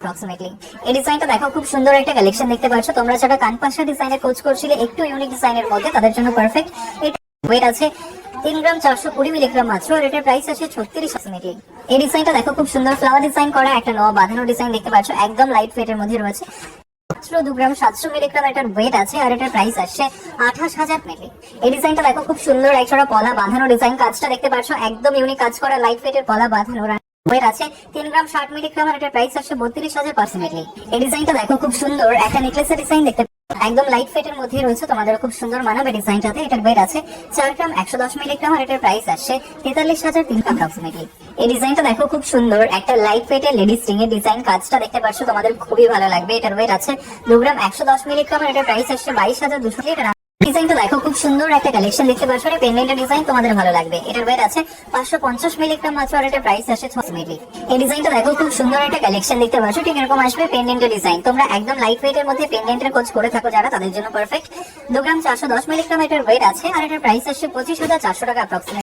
Approximately. এই ডিজাইনটা দেখো, খুব সুন্দর একটা কালেকশন দেখতে পাচ্ছ তোমরা। যারা কানপাশা ডিজাইনের খোঁজ করছিলে একটু ইউনিক ডিজাইনের মধ্যে, তাদের জন্য পারফেক্ট। এটা ওয়েট আছে 3 গ্রাম 420 মিলিগ্রাম মাত্র, আর এটার প্রাইস আছে 36 অ্যাপ্রক্সিমেটলি। এই ডিজাইনটা দেখো, খুব সুন্দর ফ্লাওয়ার ডিজাইন করা একটা নয়া বাঁধানো ডিজাইন দেখতে পাচ্ছ, একদম লাইট ওয়েটের মধ্যে রয়েছে। মাত্র 2 গ্রাম 700 মিলিগ্রাম এটার ওয়েট আছে, আর এটার প্রাইস আসছে 28,000 মিলি। এই ডিজাইনটা দেখো, খুব সুন্দর একজোড়া পলা বাঁধানো ডিজাইন, কাজটা দেখতে পাচ্ছ একদম ইউনিক কাজ করা, লাইট ওয়েটের পলা বাঁধানো। ওয়েট আছে 3 গ্রাম 60 মিলিগ্রাম, আর এটার প্রাইস আসছে 32,000 অ্যাপ্রক্সিমেটলি। এই ডিজাইনটা দেখো, খুব সুন্দর একটা নেকলেসের ডিজাইন দেখতে একদম লাইট ওয়েটের মধ্যে রয়েছে, তোমাদের খুব সুন্দর মানাবে ডিজাইনটাতে। এটার ওয়েট আছে 4 গ্রাম 110 মিলিগ্রাম, আর এটার প্রাইস আসছে 43,300 অ্যাপ্রক্সিমেটলি। এই ডিজাইনটা দেখো, খুব সুন্দর একটা লাইট ওয়েটের লেডিস রিং এর ডিজাইন, কাজটা দেখতে পাচ্ছ তোমাদের খুবই ভালো লাগবে। এটার ওয়েট আছে 2 গ্রাম 110 মিলিগ্রাম, আর এটার প্রাইস আসছে 22,200। ডিজাইনটা দেখো, খুব সুন্দর একটা কালেকশন দেখতে পাচ্ছ, এটা পেন্ডেন্টের ডিজাইন, তোমাদের ভালো লাগবে। এটার ওয়েট আছে 550 মিলিগ্রাম মাত্র, আর এটার প্রাইস আসছে 6 মিলি। এই ডিজাইনটা দেখো, খুব সুন্দর একটা কালেকশন দেখতে পাচ্ছ, ঠিক এরকম আসবে পেন্ডেন্টের ডিজাইন। তোমরা একদম লাইট ওয়েটের মধ্যে পেন্ডেন্টের খোঁজ করে থাকো যারা, তাদের জন্য পারফেক্ট। 2 গ্রাম 410 মিলিগ্রাম এটার ওয়েট আছে, আর এটার প্রাইস আসছে 25,400 টাকা অ্যাপ্রক্সিমেটলি।